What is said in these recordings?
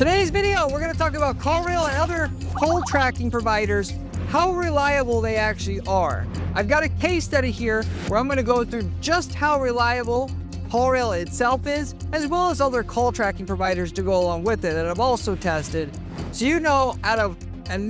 Today's video, we're going to talk about CallRail and other call tracking providers, how reliable they actually are. I've got a case study here where I'm going to go through just how reliable CallRail itself is, as well as other call tracking providers to go along with it that I've also tested. So you know, out of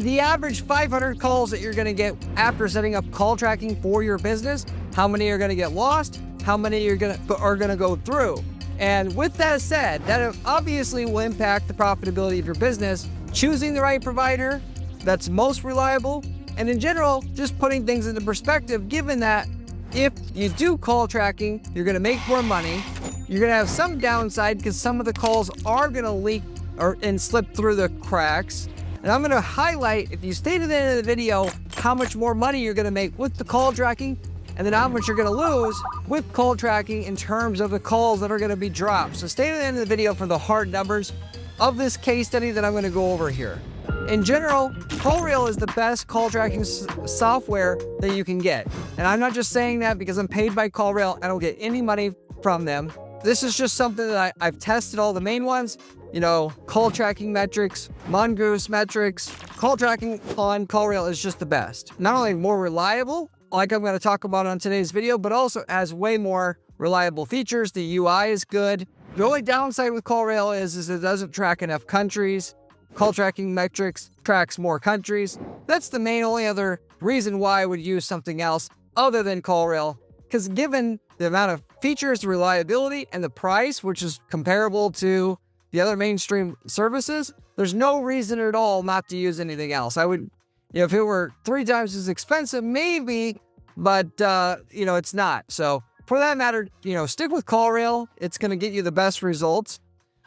the average 500 calls that you're going to get after setting up call tracking for your business, how many are going to get lost, how many are going to go through. And with that said, that obviously will impact the profitability of your business, choosing the right provider that's most reliable, and in general, just putting things into perspective, given that if you do call tracking, you're gonna make more money, you're gonna have some downside because some of the calls are gonna leak and slip through the cracks. And I'm gonna highlight, if you stay to the end of the video, how much more money you're gonna make with the call tracking, and then how much you're gonna lose with call tracking in terms of the calls that are gonna be dropped. So stay to the end of the video for the hard numbers of this case study that I'm gonna go over here. In general, CallRail is the best call tracking software that you can get. And I'm not just saying that because I'm paid by CallRail. I don't get any money from them. This is just something that I've tested all the main ones, you know, call tracking metrics, Mongoose metrics. Call tracking on CallRail is just the best. Not only more reliable, like I'm going to talk about on today's video, but also has way more reliable features. The UI is good. The only downside with CallRail is it doesn't track enough countries. Call tracking metrics tracks more countries. That's the main only other reason why I would use something else other than CallRail, because given the amount of features, the reliability, and the price, which is comparable to the other mainstream services, there's no reason at all not to use anything else. I would, if it were 3 times as expensive, maybe, but it's not. So for that matter, stick with CallRail. It's going to get you the best results.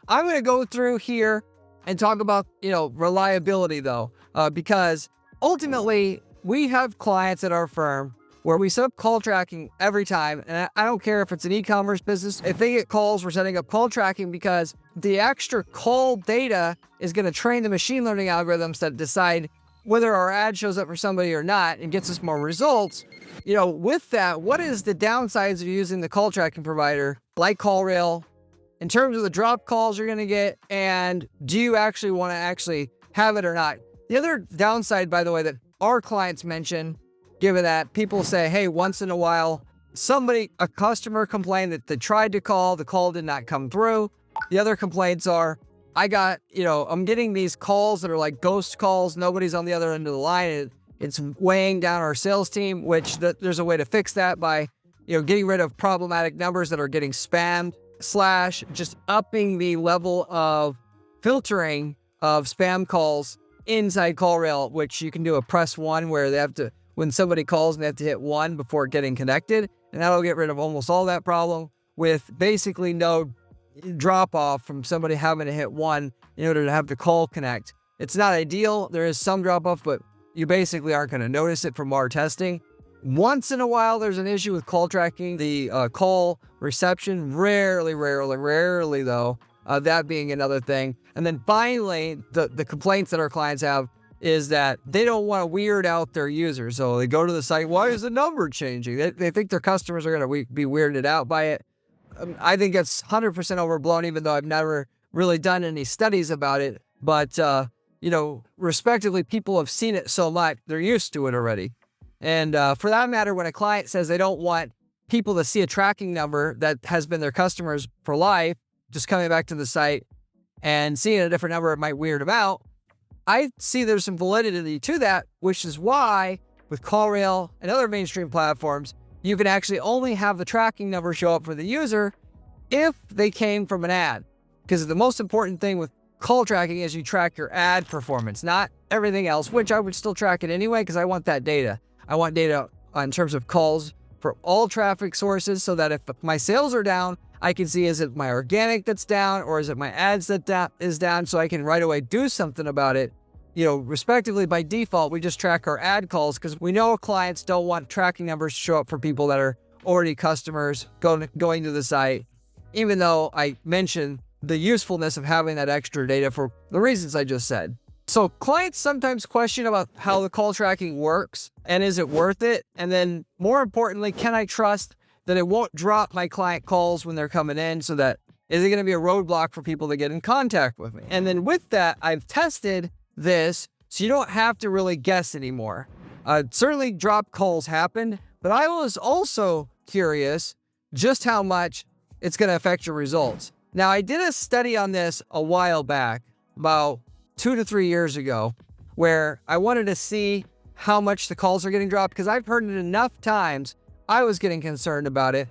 I'm going to go through here and talk about, reliability though, because ultimately we have clients at our firm where we set up call tracking every time. And I don't care if it's an e-commerce business, if they get calls, we're setting up call tracking because the extra call data is going to train the machine learning algorithms that decide whether our ad shows up for somebody or not and gets us more results. With that, what is the downsides of using the call tracking provider like CallRail in terms of the drop calls you're going to get, and do you actually want to actually have it or not? The other downside, by the way, that our clients mention, given that people say, hey, once in a while, a customer complained that they tried to call, the call did not come through. The other complaints are, I'm getting these calls that are like ghost calls. Nobody's on the other end of the line. It's weighing down our sales team, which there's a way to fix that by, getting rid of problematic numbers that are getting spammed, / just upping the level of filtering of spam calls inside CallRail, which you can do a press 1 where when somebody calls, they have to hit 1 before getting connected. And that'll get rid of almost all that problem with basically no drop off from somebody having to hit 1 in order to have the call connect. It's not ideal. There is some drop off, but you basically aren't going to notice it from our testing. Once in a while, there's an issue with call tracking, the call reception, rarely though, that being another thing. And then finally, the complaints that our clients have is that they don't want to weird out their users. So they go to the site, why is the number changing? They think their customers are going to be weirded out by it. I think it's 100% overblown, even though I've never really done any studies about it. But, respectively, people have seen it so much, they're used to it already. And for that matter, when a client says they don't want people to see a tracking number that has been their customers for life, just coming back to the site and seeing a different number, it might weird them out. I see there's some validity to that, which is why with CallRail and other mainstream platforms, you can actually only have the tracking number show up for the user if they came from an ad. Because the most important thing with call tracking is you track your ad performance, not everything else, which I would still track it anyway because I want that data. I want data in terms of calls for all traffic sources so that if my sales are down, I can see, is it my organic that's down or is it my ads that is down, so I can right away do something about it. Respectively, by default, we just track our ad calls because we know clients don't want tracking numbers to show up for people that are already customers going to the site, even though I mentioned the usefulness of having that extra data for the reasons I just said. So clients sometimes question about how the call tracking works and is it worth it? And then more importantly, can I trust that it won't drop my client calls when they're coming in so that Is it going to be a roadblock for people to get in contact with me? And then with that, I've tested this so you don't have to really guess anymore. Certainly drop calls happened, but I was also curious just how much it's going to affect your results. Now, I did a study on this a while back, about 2 to 3 years ago, where I wanted to see how much the calls are getting dropped, because I've heard it enough times, I was getting concerned about it.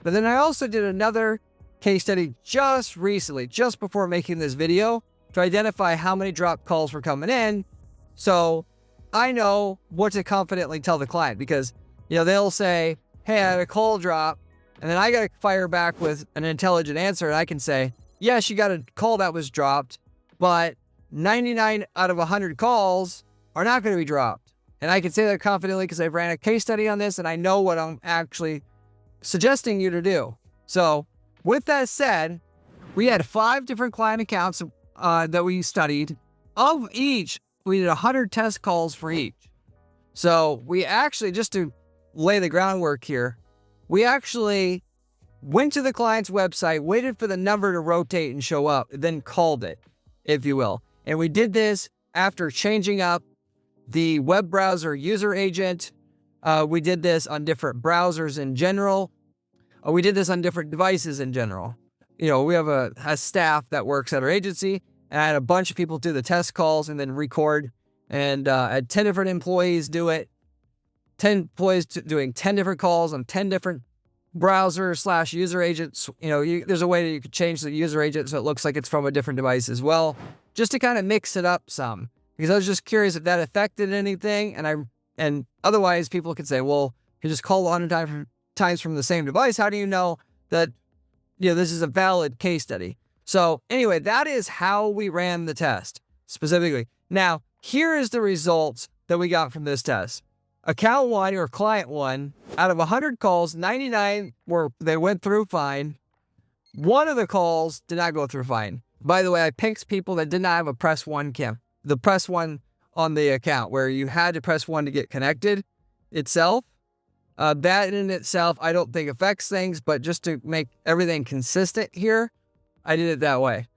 But then I also did another case study just recently, just before making this video, to identify how many dropped calls were coming in. So I know what to confidently tell the client, because, they'll say, hey, I had a call drop, and then I got to fire back with an intelligent answer. And I can say, yes, you got a call that was dropped, but 99 out of 100 calls are not going to be dropped. And I can say that confidently because I've ran a case study on this and I know what I'm actually suggesting you to do. So with that said, we had 5 different client accounts that we studied. Of each, we did 100 test calls for each. So we actually, just to lay the groundwork here, we actually went to the client's website, waited for the number to rotate and show up, then called it, if you will. And we did this after changing up the web browser user agent. We did this on different browsers in general. We did this on different devices in general. We have a staff that works at our agency, and I had a bunch of people do the test calls and then record. And I had 10 different employees do it. 10 employees doing 10 different calls on 10 different browsers / user agents. There's a way that you could change the user agent so it looks like it's from a different device as well, just to kind of mix it up some, because I was just curious if that affected anything. And otherwise people could say, well, you just call 100 times from the same device. How do you know that, this is a valid case study? So anyway, that is how we ran the test specifically. Now, here is the results that we got from this test. Account 1 or client 1, out of 100 calls, 99 they went through fine. 1 of the calls did not go through fine. By the way, I picked people that did not have a press 1 the press 1 on the account, where you had to press 1 to get connected itself. That in itself, I don't think affects things, but just to make everything consistent here, I did it that way.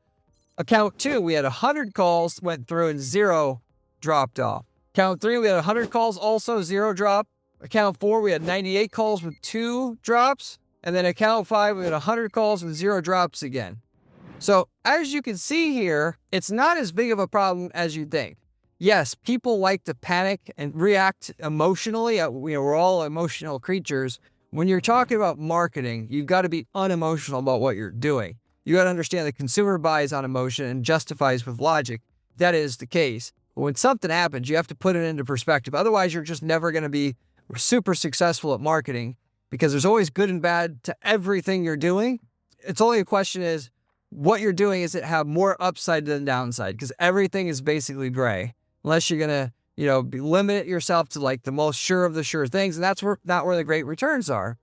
Account 2, we had 100 calls, went through, and 0 dropped off. Account 3, we had 100 calls, also 0 drop. Account 4, we had 98 calls with 2 drops. And then account 5, we had 100 calls with 0 drops again. So as you can see here, it's not as big of a problem as you think. Yes, people like to panic and react emotionally. We're all emotional creatures. When you're talking about marketing, you've got to be unemotional about what you're doing. You got to understand the consumer buys on emotion and justifies with logic. That is the case. But when something happens, you have to put it into perspective. Otherwise, you're just never going to be super successful at marketing, because there's always good and bad to everything you're doing. It's only a question is what you're doing, is it have more upside than downside? Because everything is basically gray, unless you're going to, limit yourself to like the most sure of the sure things. And that's not where the great returns are.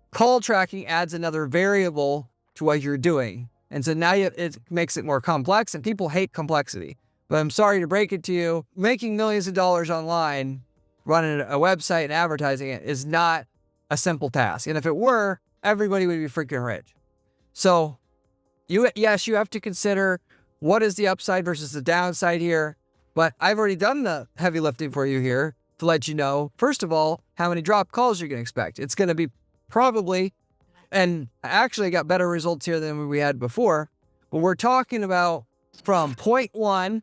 Call tracking adds another variable to what you're doing. And so now it makes it more complex, and people hate complexity. But I'm sorry to break it to you, making millions of dollars online, running a website and advertising it is not a simple task. And if it were, everybody would be freaking rich. So yes, you have to consider what is the upside versus the downside here. But I've already done the heavy lifting for you here to let you know, first of all, how many drop calls you're going to expect. It's going to be probably, and I actually got better results here than we had before, but we're talking about from 0.1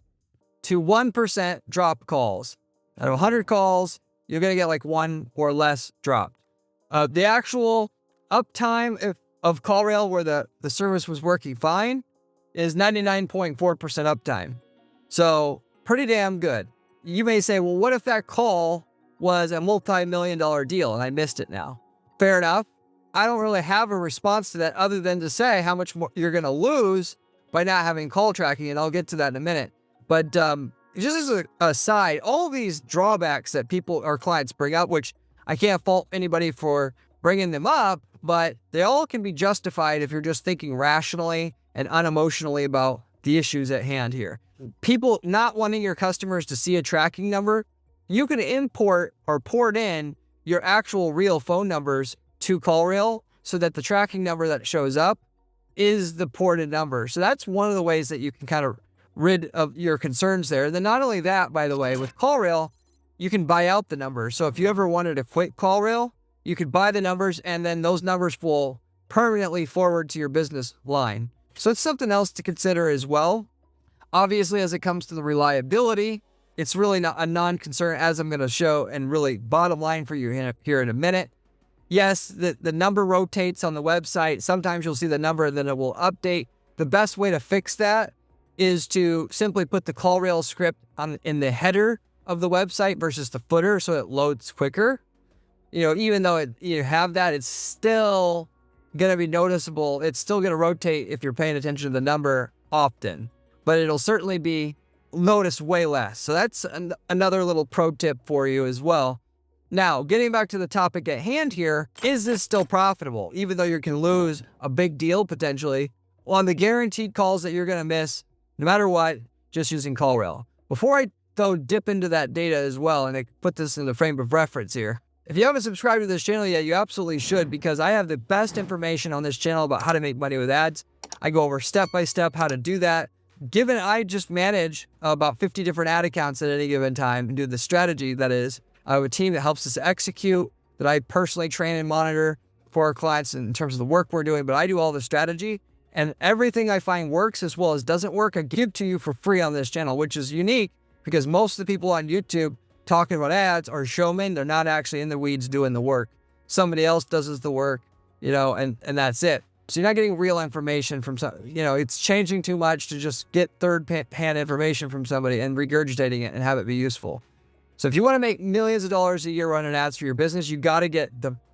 to 1% drop calls. Out of 100 calls, you're going to get like 1 or less dropped. The actual uptime of CallRail, where the service was working fine, is 99.4% uptime. So pretty damn good. You may say, well, what if that call was a multi-million-dollar deal and I missed it now? Fair enough. I don't really have a response to that other than to say how much more you're going to lose by not having call tracking, and I'll get to that in a minute. But just as an aside, all these drawbacks that people or clients bring up, which I can't fault anybody for bringing them up, but they all can be justified if you're just thinking rationally and unemotionally about the issues at hand here. People not wanting your customers to see a tracking number, you can import or port in your actual real phone numbers to CallRail so that the tracking number that shows up is the ported number. So that's one of the ways that you can kind of rid of your concerns there. And then not only that, by the way, with CallRail, you can buy out the numbers. So if you ever wanted to quit CallRail, you could buy the numbers and then those numbers will permanently forward to your business line. So it's something else to consider as well. Obviously, as it comes to the reliability, it's really not a non-concern, as I'm going to show and really bottom line for you here in a minute. Yes, the number rotates on the website. Sometimes you'll see the number and then it will update. The best way to fix that is to simply put the CallRail script in the header of the website versus the footer so it loads quicker. Even though you have that, it's still going to be noticeable. It's still going to rotate if you're paying attention to the number often, but it'll certainly be noticed way less. So that's another little pro tip for you as well. Now, getting back to the topic at hand here, is this still profitable? Even though you can lose a big deal potentially on the guaranteed calls that you're going to miss, no matter what, just using CallRail. Before I dip into that data as well, and I put this in the frame of reference here. If you haven't subscribed to this channel yet, you absolutely should, because I have the best information on this channel about how to make money with ads. I go over step by step how to do that. Given I just manage about 50 different ad accounts at any given time and do the strategy, that is, I have a team that helps us execute, that I personally train and monitor for our clients in terms of the work we're doing, but I do all the strategy. And everything I find works as well as doesn't work, I give to you for free on this channel, which is unique because most of the people on YouTube talking about ads are showmen. They're not actually in the weeds doing the work. Somebody else does the work, and that's it. So you're not getting real information from it's changing too much to just get third-hand information from somebody and regurgitating it and have it be useful. So if you want to make millions of dollars a year running ads for your business, you got to get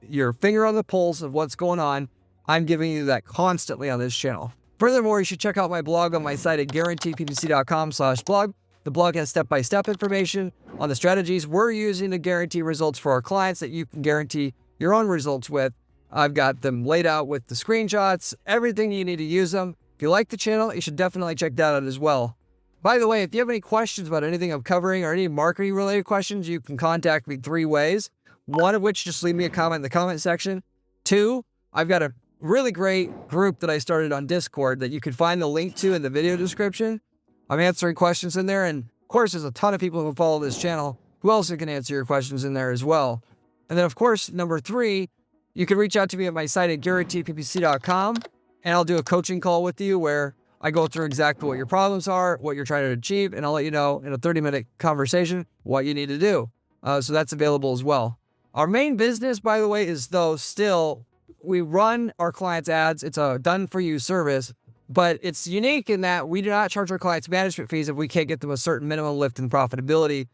your finger on the pulse of what's going on. I'm giving you that constantly on this channel. Furthermore, you should check out my blog on my site at guaranteeppc.com/blog. The blog has step-by-step information on the strategies we're using to guarantee results for our clients that you can guarantee your own results with. I've got them laid out with the screenshots, everything you need to use them. If you like the channel, you should definitely check that out as well. By the way, if you have any questions about anything I'm covering or any marketing-related questions, you can contact me 3 ways. One of which, just leave me a comment in the comment section. 2, I've got a really great group that I started on Discord that you can find the link to in the video description. I'm answering questions in there, and of course, there's a ton of people who follow this channel who also can answer your questions in there as well. And then, of course, number 3, you can reach out to me at my site at guaranteeppc.com, and I'll do a coaching call with you where I go through exactly what your problems are, what you're trying to achieve, and I'll let you know in a 30-minute conversation what you need to do. So that's available as well. Our main business, by the way, is still we run our clients' ads. It's a done-for-you service. But it's unique in that we do not charge our clients management fees if we can't get them a certain minimum lift in profitability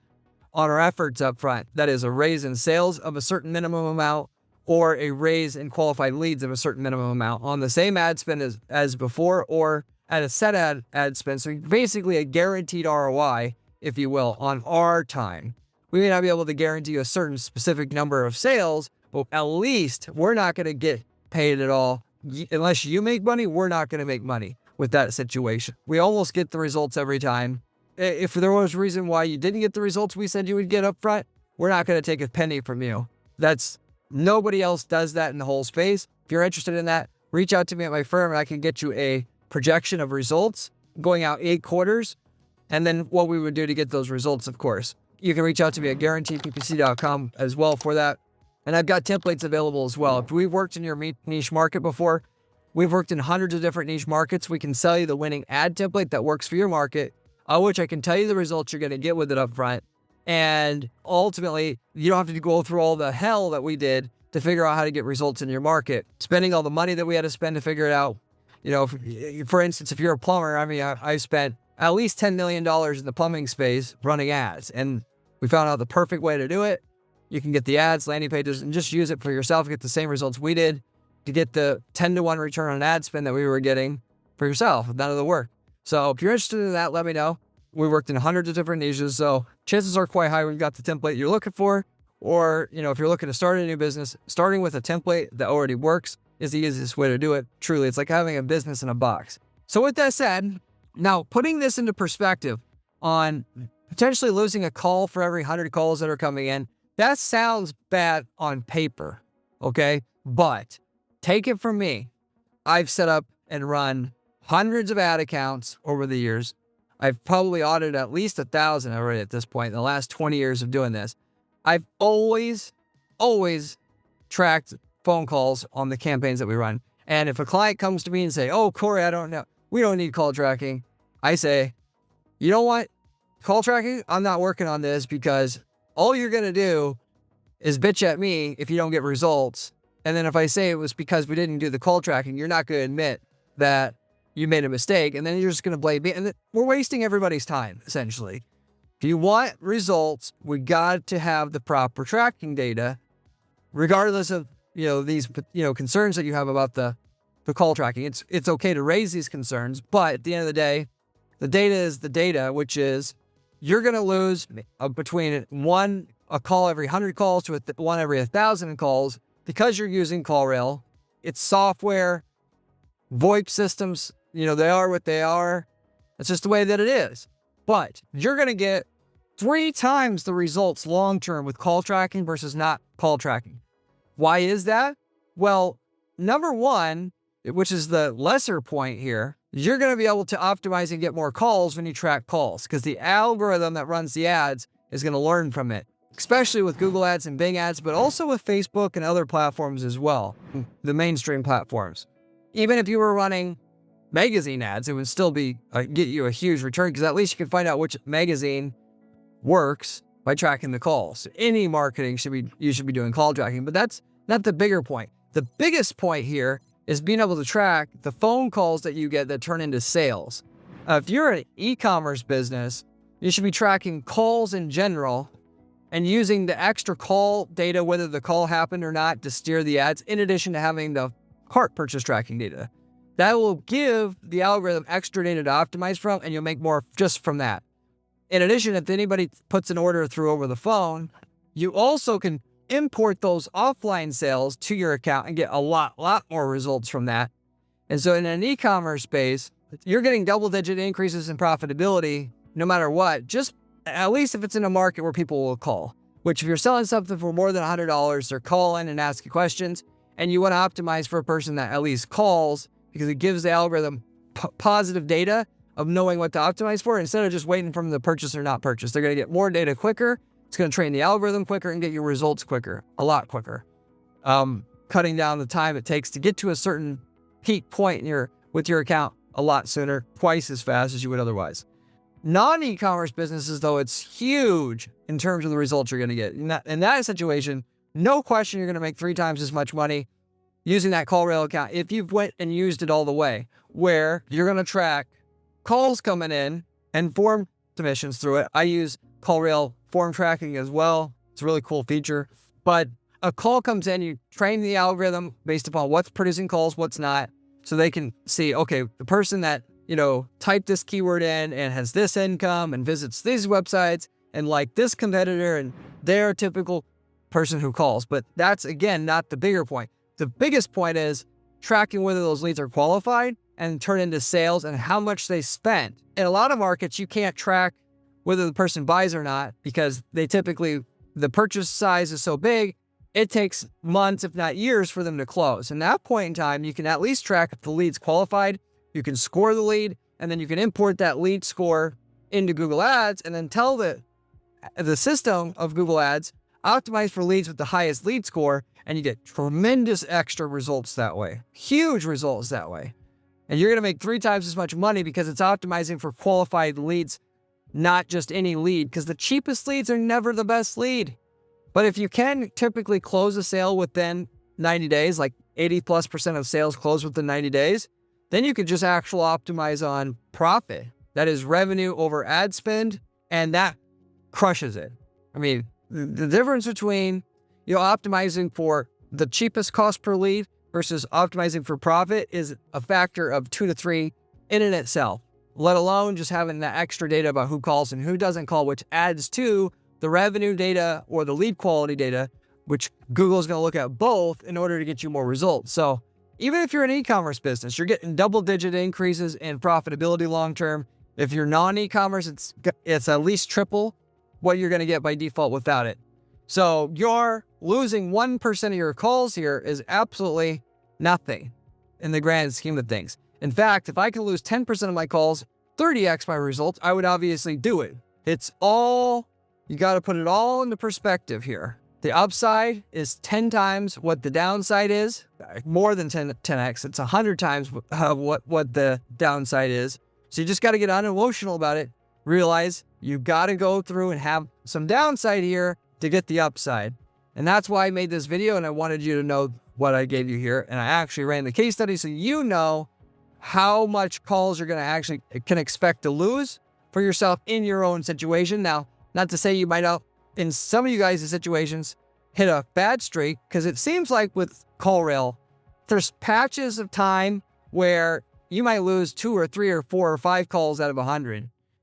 on our efforts up front. That is a raise in sales of a certain minimum amount or a raise in qualified leads of a certain minimum amount on the same ad spend as before or at a set ad spend. So basically a guaranteed ROI, if you will, on our time. We may not be able to guarantee you a certain specific number of sales, but at least we're not going to get paid at all. Unless you make money, we're not going to make money with that situation. We almost get the results every time. If there was a reason why you didn't get the results we said you would get up front, we're not going to take a penny from you. Nobody else does that in the whole space. If you're interested in that, reach out to me at my firm and I can get you a projection of results going out 8 quarters. And then what we would do to get those results, of course. You can reach out to me at guaranteeppc.com as well for that. And I've got templates available as well. If we've worked in your niche market before, we've worked in hundreds of different niche markets. We can sell you the winning ad template that works for your market, which I can tell you the results you're going to get with it up front. And ultimately, you don't have to go through all the hell that we did to figure out how to get results in your market. Spending all the money that we had to spend to figure it out. For instance, if you're a plumber, I spent at least $10 million in the plumbing space running ads. And we found out the perfect way to do it. You can get the ads, landing pages, and just use it for yourself, get the same results we did, to get the 10-to-1 return on ad spend that we were getting for yourself, none of the work. So if you're interested in that, let me know. We worked in hundreds of different niches, so chances are quite high we've got the template you're looking for. Or, if you're looking to start a new business, starting with a template that already works is the easiest way to do it. Truly, it's like having a business in a box. So with that said, now putting this into perspective on potentially losing a call for every 100 calls that are coming in, that sounds bad on paper, okay? But take it from me. I've set up and run hundreds of ad accounts over the years. I've probably audited at least 1,000 already at this point in the last 20 years of doing this. I've always tracked phone calls on the campaigns that we run. And if a client comes to me and say, oh, Corey, I don't know, we don't need call tracking, I say, you know what? Call tracking, I'm not working on this because all you're going to do is bitch at me if you don't get results. And then if I say it was because we didn't do the call tracking, you're not going to admit that you made a mistake. And then you're just going to blame me. And we're wasting everybody's time, essentially. If you want results, we got to have the proper tracking data, regardless of, these, concerns that you have about the call tracking. It's okay to raise these concerns, but at the end of the day, the data is the data, which is you're going to lose between a call every 100 calls to one every 1,000 calls because you're using CallRail. It's software, VoIP systems, they are what they are. It's just the way that it is. But you're going to get 3 times the results long-term with call tracking versus not call tracking. Why is that? Well, number one, which is the lesser point here, you're going to be able to optimize and get more calls when you track calls because the algorithm that runs the ads is going to learn from it, especially with Google ads and Bing ads, but also with Facebook and other platforms as well, the mainstream platforms. Even if you were running magazine ads, it would still be get you a huge return because at least you can find out which magazine works by tracking the calls. Any marketing you should be doing call tracking, but that's not the bigger point. The biggest point here is being able to track the phone calls that you get that turn into sales. If you're an e-commerce business, you should be tracking calls in general and using the extra call data, whether the call happened or not, to steer the ads, in addition to having the cart purchase tracking data. That will give the algorithm extra data to optimize from, and you'll make more just from that. In addition, if anybody puts an order through over the phone, you also can import those offline sales to your account and get a lot more results from that. And so in an e-commerce space, you're getting double-digit increases in profitability no matter what, just at least if it's in a market where people will call, which if you're selling something for more than $100, they're calling and asking questions, and you want to optimize for a person that at least calls because it gives the algorithm positive data of knowing what to optimize for instead of just waiting for them to purchase or not purchase. They're going to get more data quicker. It's going to train the algorithm quicker and get your results quicker, a lot quicker. Cutting down the time it takes to get to a certain peak point with your account a lot sooner, twice as fast as you would otherwise. Non-e-commerce businesses, though, it's huge in terms of the results you're going to get. In that situation, no question you're going to make 3 times as much money using that CallRail account if you've went and used it all the way, where you're going to track calls coming in and form submissions through it. I use CallRail form tracking as well. It's a really cool feature. But a call comes in, you train the algorithm based upon what's producing calls, what's not, so they can see, okay, the person that, typed this keyword in and has this income and visits these websites and like this competitor and their typical person who calls. But that's, again, not the bigger point. The biggest point is tracking whether those leads are qualified and turn into sales and how much they spent. In a lot of markets, you can't track whether the person buys or not because the purchase size is so big, it takes months, if not years, for them to close. And at that point in time, you can at least track if the lead's qualified, you can score the lead, and then you can import that lead score into Google Ads and then tell the system of Google Ads, optimize for leads with the highest lead score, and you get tremendous extra results that way. Huge results that way. And you're going to make 3 times as much money because it's optimizing for qualified leads, not just any lead, because the cheapest leads are never the best lead. But if you can typically close a sale within 90 days, like 80+% of sales close within 90 days, then you could just actually optimize on profit. That is revenue over ad spend, and that crushes it. I mean, the difference between optimizing for the cheapest cost per lead versus optimizing for profit is a factor of 2 to 3 in and itself, let alone just having that extra data about who calls and who doesn't call, which adds to the revenue data or the lead quality data, which Google is going to look at both in order to get you more results. So even if you're an e-commerce business, you're getting double-digit increases in profitability long-term. If you're non-e-commerce, it's at least triple what you're going to get by default without it. So you're losing 1% of your calls here is absolutely nothing in the grand scheme of things. In fact, if I could lose 10% of my calls, 30x my results, I would obviously do it. It's all, you got to put it all into perspective here. The upside is 10 times what the downside is, more than 10x. It's 100 times what the downside is. So you just got to get unemotional about it. Realize you got to go through and have some downside here to get the upside. And that's why I made this video, and I wanted you to know what I gave you here. And I actually ran the case study so you know how much calls you're going to can expect to lose for yourself in your own situation. Now, not to say you might not, in some of you guys' situations, hit a bad streak, because it seems like with CallRail, there's patches of time where you might lose 2 or 3 or 4 or 5 calls out of 100.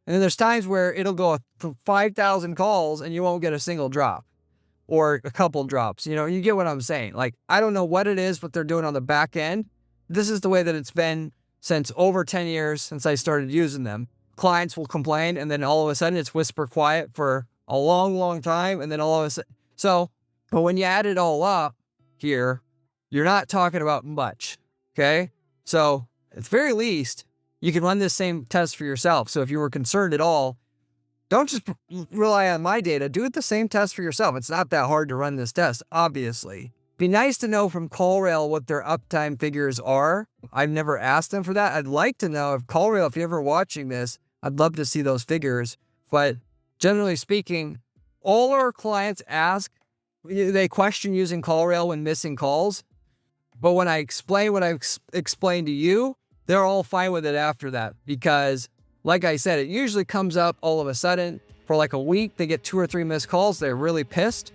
And then there's times where it'll go 5,000 calls and you won't get a single drop or a couple drops. You know, you get what I'm saying. Like, I don't know what it is, what they're doing on the back end. This is the way that it's been since over 10 years since I started using them. Clients will complain, and then all of a sudden it's whisper quiet for a long, long time. And then all of a sudden, but when you add it all up here, you're not talking about much. Okay. So at the very least, you can run this same test for yourself. So if you were concerned at all, don't just rely on my data. Do it the same test for yourself. It's not that hard to run this test, obviously. Be nice to know from CallRail what their uptime figures are. I've never asked them for that. I'd like to know if CallRail, if you're ever watching this, I'd love to see those figures. But generally speaking, all our clients ask, they question using CallRail when missing calls. But when I explain what I've explained to you, they're all fine with it after that. Because like I said, it usually comes up all of a sudden for like a week. They get 2 or 3 missed calls. They're really pissed.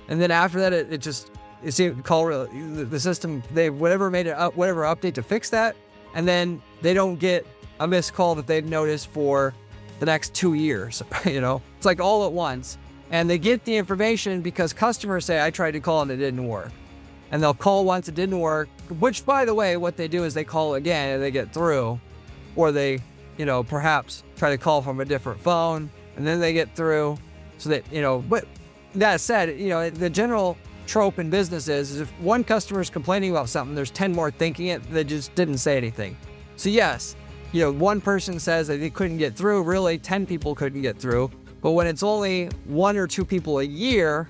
And then after that, it just, you see, CallRail, the system, they whatever made it up, whatever update to fix that. And then they don't get a missed call that they've noticed for the next 2 years. You know, it's like all at once. And they get the information because customers say, I tried to call and it didn't work. And they'll call once, it didn't work, which, by the way, what they do is they call again and they get through. Or they, you know, perhaps try to call from a different phone and then they get through. So that, you know, but that said, you know, the general trope in business is if one customer is complaining about something, there's 10 more thinking it, they just didn't say anything. So yes, you know, one person says that they couldn't get through, really 10 people couldn't get through. But when it's only 1 or 2 people a year,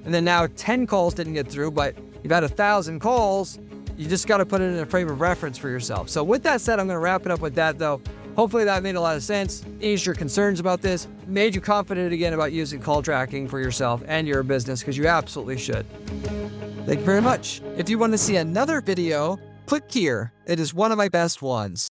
and then now 10 calls didn't get through, but you've had 1,000 calls, you just got to put it in a frame of reference for yourself. So with that said, I'm going to wrap it up with that though. Hopefully that made a lot of sense, eased your concerns about this, made you confident again about using call tracking for yourself and your business, because you absolutely should. Thank you very much. If you want to see another video, click here. It is one of my best ones.